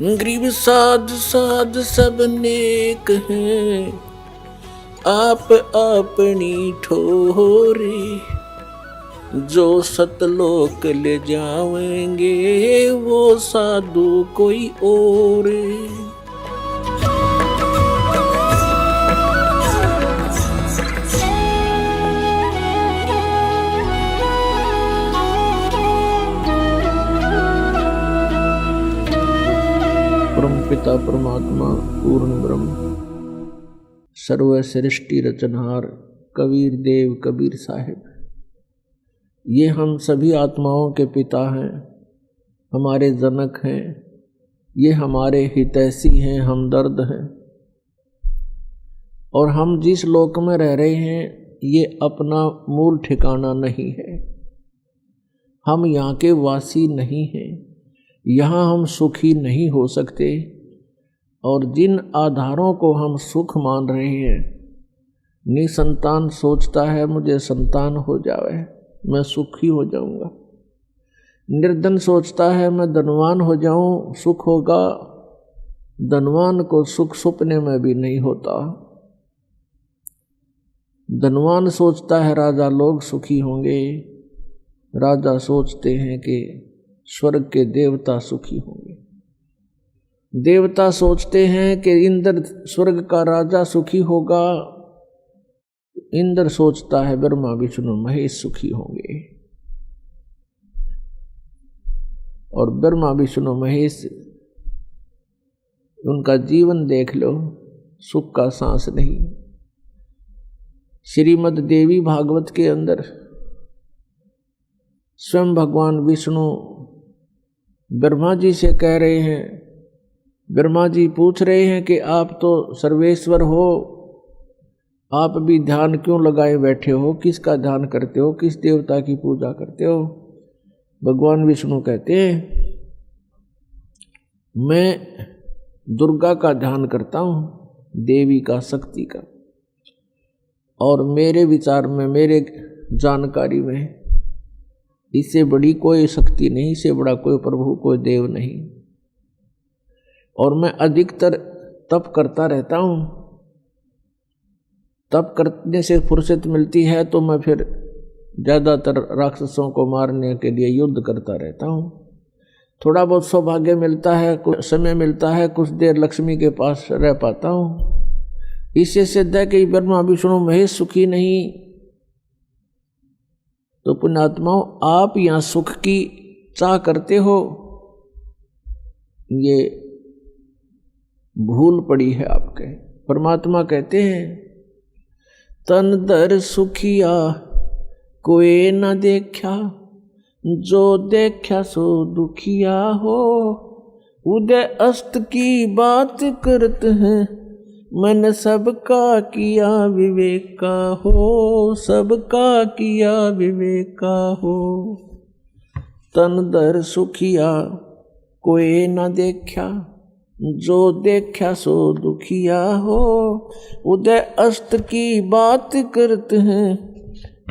गरीब साध साध सब नेक हैं, आप अपनी ठोरे। जो सतलोक ले जाएंगे वो साधु कोई और। परम पिता परमात्मा पूर्ण ब्रह्म सर्व सृष्टि रचनहार कबीर देव कबीर साहिब, ये हम सभी आत्माओं के पिता हैं, हमारे जनक हैं, ये हमारे हितैषी हैं, हमदर्द हैं। और हम जिस लोक में रह रहे हैं ये अपना मूल ठिकाना नहीं है। हम यहाँ के वासी नहीं हैं, यहाँ हम सुखी नहीं हो सकते। और जिन आधारों को हम सुख मान रहे हैं, निसंतान सोचता है मुझे संतान हो जावे मैं सुखी हो जाऊंगा, निर्धन सोचता है मैं धनवान हो जाऊं सुख होगा। धनवान को सुख सपने में भी नहीं होता। धनवान सोचता है राजा लोग सुखी होंगे, राजा सोचते हैं कि स्वर्ग के देवता सुखी होंगे। देवता सोचते हैं कि इंद्र स्वर्ग का राजा सुखी होगा, इंद्र सोचता है ब्रह्मा विष्णु महेश सुखी होंगे। और ब्रह्मा विष्णु महेश उनका जीवन देख लो, सुख का सांस नहीं। श्रीमद् देवी भागवत के अंदर स्वयं भगवान विष्णु ब्रह्मा जी से कह रहे हैं, ब्रह्मा जी पूछ रहे हैं कि आप तो सर्वेश्वर हो, आप भी ध्यान क्यों लगाए बैठे हो, किसका ध्यान करते हो, किस देवता की पूजा करते हो। भगवान विष्णु कहते हैं मैं दुर्गा का ध्यान करता हूँ, देवी का, शक्ति का। और मेरे विचार में, मेरे जानकारी में इससे बड़ी कोई शक्ति नहीं, इससे बड़ा कोई प्रभु, कोई देव नहीं। और मैं अधिकतर तप करता रहता हूँ, तप करने से फुर्सत मिलती है तो मैं फिर ज़्यादातर राक्षसों को मारने के लिए युद्ध करता रहता हूँ। थोड़ा बहुत सौभाग्य मिलता है, कुछ समय मिलता है, कुछ देर लक्ष्मी के पास रह पाता हूँ। इससे सिद्ध है कि ब्रह्मा विष्णु महेश सुखी नहीं। तो पुण्यात्माओं, आप यहाँ सुख की चाह करते हो, ये भूल पड़ी है आपके। परमात्मा कहते हैं तन दर सुखिया कोई न देखा, जो देखा सो दुखिया हो। उदय अस्त की बात करते हैं, मन सबका किया विवेका हो, सबका किया विवेका हो। तन दर सुखिया कोई न देखा, जो देखा सो दुखिया हो। उदय अस्त की बात करते हैं,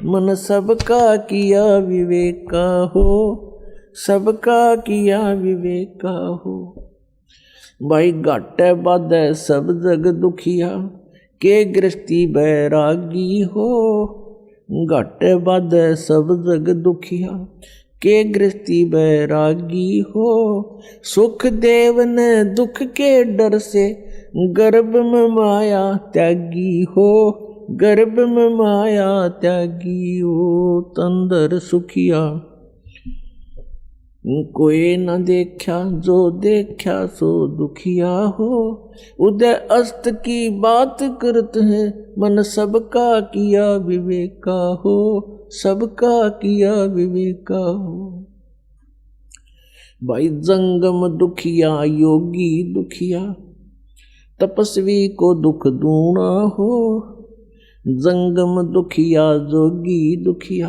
मन सबका किया विवेका हो, सबका किया विवेका हो। भाई घाटे बाधे सब जग दुखिया, के गृहस्थी बैरागी हो। घाटे बाधे सब जग दुखिया, के गृहस्थी बैरागी हो। सुख देव ने दुख के डर से, गर्भ में माया त्यागी हो, गर्भ में माया त्यागी हो। तंदर सुखिया कोई न देखा, जो देखा सो दुखिया हो। उदय अस्त की बात करते हैं, मन सबका किया विवेका हो, सबका किया विवेका हो। भाई जंगम दुखिया योगी दुखिया, तपस्वी को दुख दूना हो। जंगम दुखिया जोगी दुखिया,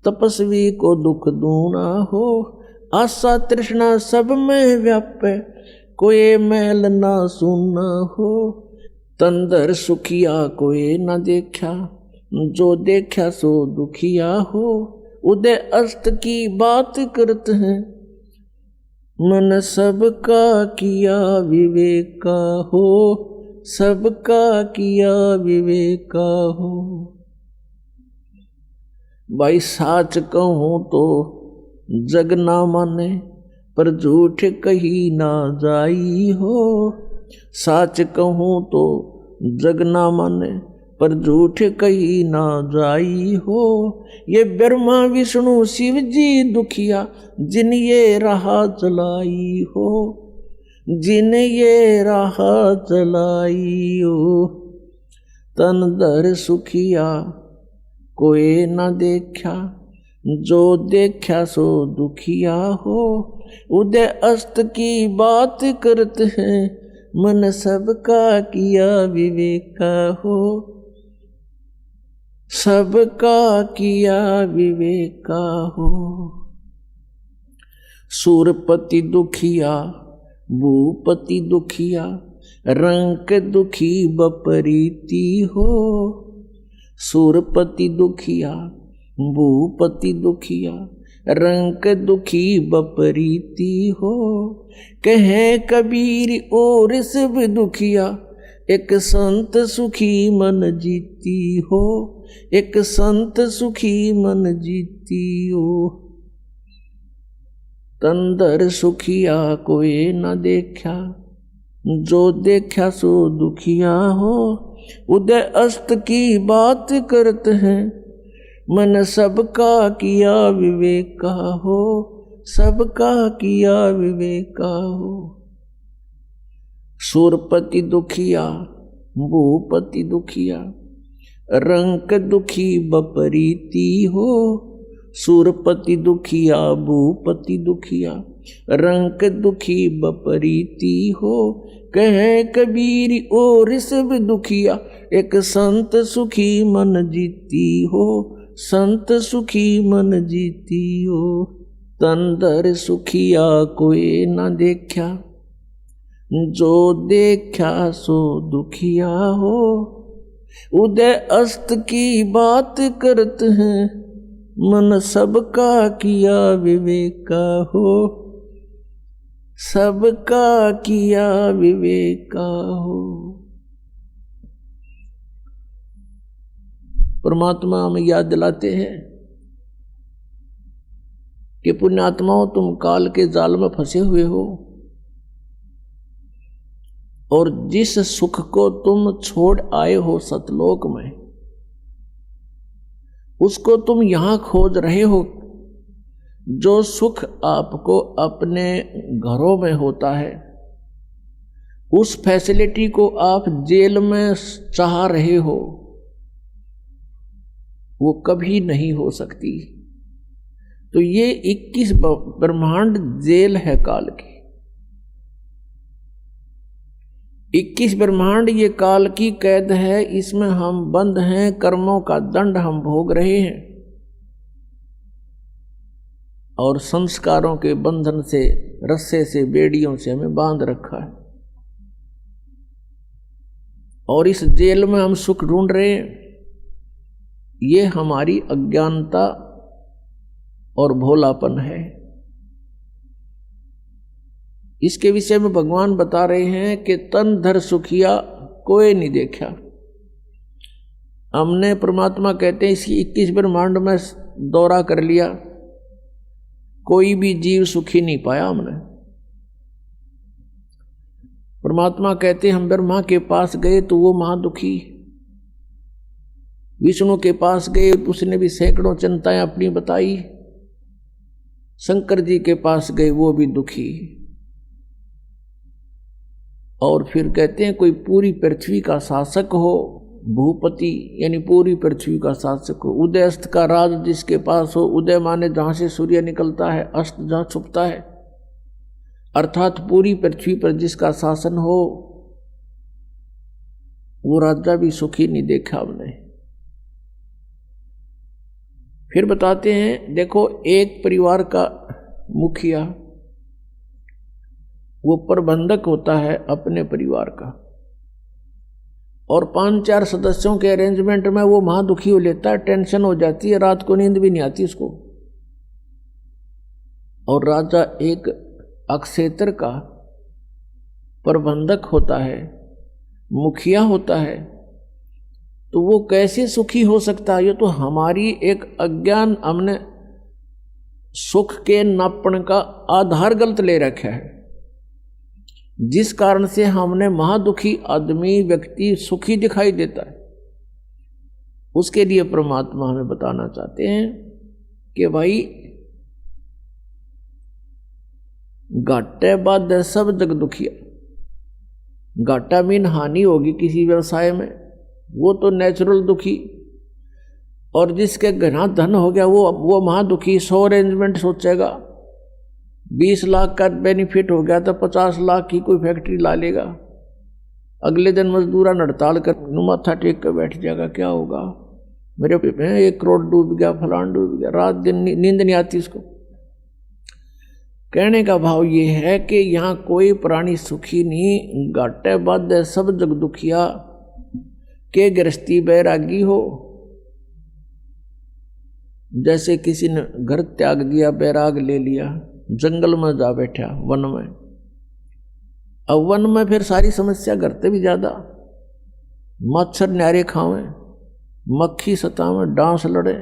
तपस्वी को दुख दूना हो। आशा तृष्णा सब में व्यापे, कोई मैल ना सुना हो। तंदर सुखिया कोई न देखा, जो देखा सो दुखिया हो। उदय अस्त की बात करते हैं, मन सबका किया विवेका हो, सबका किया विवेका हो। भाई साच कहूं तो जग ना माने, पर झूठ कही ना जाई हो। साच कहूं तो जग ना माने, पर झूठ कही ना जाई हो। ये ब्रह्मा विष्णु शिव जी दुखिया, जिन ये राह चलाई हो, जिन ये राह चलाई हो। तन धर सुखिया कोई न देखा, जो देखा सो दुखिया हो। उदय अस्त की बात करते हैं, मन सबका किया विवेका हो, सबका किया विवेका हो। सूरपति दुखिया भूपति दुखिया, रंक दुखी बपरीती हो। सूरपति दुखिया भूपति दुखिया, रंक दुखी बपरीती हो। कहे कबीर और सब दुखिया, एक संत सुखी मन जीती हो, एक संत सुखी मन जीती हो। तंदर सुखिया कोई न देखा, जो देखा सो दुखिया हो। उदय अस्त की बात करते हैं, मन सबका किया विवेका हो, सबका किया विवेका हो। सूरपति दुखिया भूपति दुखिया, रंक दुखी बपरीती हो। सूरपति दुखिया भूपति दुखिया, रंक दुखी बपरीती हो। कहे कबीर और सब दुखिया, एक संत सुखी मन जीती हो, संत सुखी मन जीती हो। तंदर सुखिया कोई न देखा, जो देखा सो दुखिया हो। उदय अस्त की बात करते हैं, मन सबका किया विवेका हो, सबका किया विवेका हो। परमात्मा हमें याद दिलाते हैं कि पुण्यात्माओं, तुम काल के जाल में फंसे हुए हो, और जिस सुख को तुम छोड़ आए हो सतलोक में, उसको तुम यहां खोज रहे हो। जो सुख आपको अपने घरों में होता है, उस फैसिलिटी को आप जेल में चाह रहे हो, वो कभी नहीं हो सकती। तो ये 21 ब्रह्मांड जेल है काल की। 21 ब्रह्मांड ये काल की कैद है, इसमें हम बंद हैं, कर्मों का दंड हम भोग रहे हैं, और संस्कारों के बंधन से, रस्से से, बेड़ियों से हमें बांध रखा है। और इस जेल में हम सुख ढूंढ रहे हैं। ये हमारी अज्ञानता और भोलापन है। इसके विषय में भगवान बता रहे हैं कि तन धर सुखिया कोई नहीं देखा। हमने, परमात्मा कहते हैं, इसकी 21 ब्रह्मांड में दौरा कर लिया, कोई भी जीव सुखी नहीं पाया हमने। परमात्मा कहते हम ब्रह्मा के पास गए तो वो महादुखी, विष्णु के पास गए, उसने भी सैकड़ों चिंताएं अपनी बताई, शंकर जी के पास गए, वो भी दुखी। और फिर कहते हैं कोई पूरी पृथ्वी का शासक हो, भूपति यानी पूरी पृथ्वी का शासक हो, उदय अस्त का राज जिसके पास हो, उदय माने जहां से सूर्य निकलता है, अस्त जहां छुपता है, अर्थात पूरी पृथ्वी पर जिसका शासन हो, वो राजा भी सुखी नहीं देखा हमने। फिर बताते हैं, देखो एक परिवार का मुखिया, वो प्रबंधक होता है अपने परिवार का, और 5-4 सदस्यों के अरेंजमेंट में वो महादुखी हो लेता है, टेंशन हो जाती है, रात को नींद भी नहीं आती उसको। और राजा एक अक्षेत्र का प्रबंधक होता है, मुखिया होता है, तो वो कैसे सुखी हो सकता है? ये तो हमारी एक अज्ञान, हमने सुख के नापण का आधार गलत ले रखा है, जिस कारण से हमने महादुखी आदमी व्यक्ति सुखी दिखाई देता है। उसके लिए परमात्मा हमें बताना चाहते हैं कि भाई घाटे बाद सब जग दुखिया। घाटा मीन हानि होगी किसी व्यवसाय में, वो तो नेचुरल दुखी, और जिसके घना धन हो गया वो महादुखी। 100 अरेंजमेंट सोचेगा, 20 लाख का बेनिफिट हो गया तो 50 लाख की कोई फैक्ट्री ला लेगा, अगले दिन मजदूरा हड़ताल कर माथा टेक कर बैठ जाएगा, क्या होगा मेरे 1 करोड़ डूब गया, फलान डूब गया, रात दिन नींद नहीं आती इसको। कहने का भाव ये है कि यहाँ कोई प्राणी सुखी नहीं, घाटे बाद सब जग दुखिया। के गृहस्थी बैरागी हो, जैसे किसी ने घर त्याग दिया, बैराग ले लिया, जंगल में जा बैठा, वन में। अब वन में फिर सारी समस्या करते भी ज्यादा, मच्छर न्यारे खावे, मक्खी सतावे, डांस लड़े,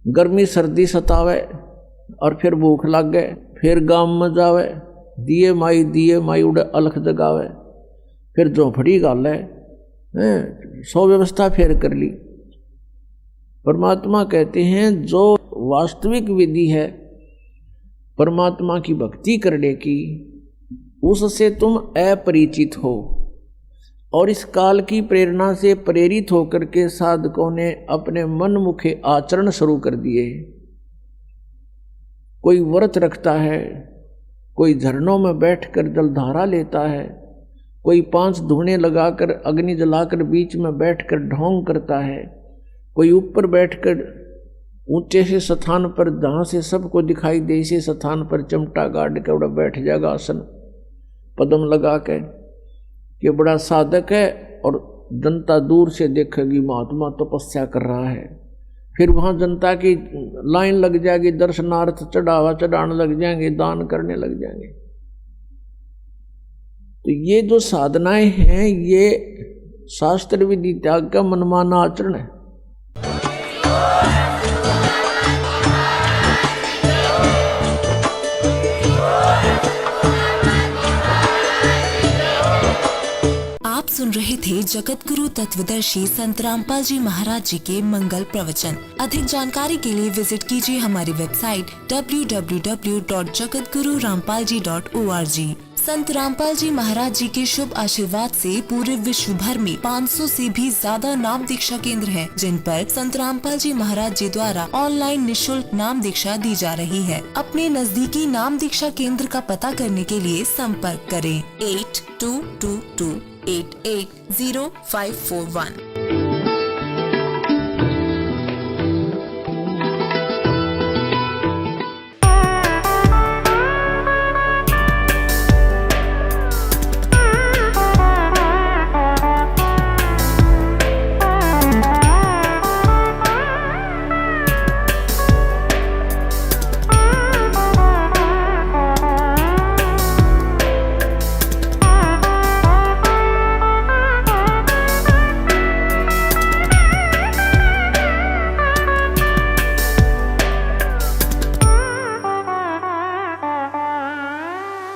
गर्मी सर्दी सतावे, और फिर भूख लग गए, फिर गांव में जावे, दिए माई उड़े अलख जगावे, फिर झोंपड़ी गाले, 100 व्यवस्था फिर कर ली। परमात्मा कहते हैं जो वास्तविक विधि है परमात्मा की भक्ति करने की, उससे तुम अपरिचित हो, और इस काल की प्रेरणा से प्रेरित होकर के साधकों ने अपने मन मुखे आचरण शुरू कर दिए। कोई व्रत रखता है, कोई झरनों में बैठकर जलधारा लेता है, कोई 5 धूने लगाकर अग्नि जलाकर बीच में बैठकर ढोंग करता है, कोई ऊपर बैठकर ऊंचे से स्थान पर जहाँ से सबको दिखाई दे इसे स्थान पर चमटा गाड़ के बड़ा बैठ जाएगा आसन पदम लगा के, कि बड़ा साधक है, और जनता दूर से देखेगी महात्मा तपस्या कर रहा है। फिर वहाँ जनता की लाइन लग जाएगी, दर्शनार्थ चढ़ावा चढ़ाने लग जाएंगे, दान करने लग जाएंगे। तो ये जो साधनाएं हैं ये शास्त्र विधि त्याग का मनमाना आचरण है। आप सुन रहे थे जगत गुरु तत्वदर्शी संत रामपाल जी महाराज जी के मंगल प्रवचन। अधिक जानकारी के लिए विजिट कीजिए हमारी वेबसाइट www.jagatgururampalji.org। संत रामपाल जी महाराज जी के शुभ आशीर्वाद से पूरे विश्व भर में 500 से भी ज्यादा नाम दीक्षा केंद्र हैं, जिन पर संत रामपाल जी महाराज जी द्वारा ऑनलाइन निःशुल्क नाम दीक्षा दी जा रही है। अपने नजदीकी नाम दीक्षा केंद्र का पता करने के लिए संपर्क करें 8222880541।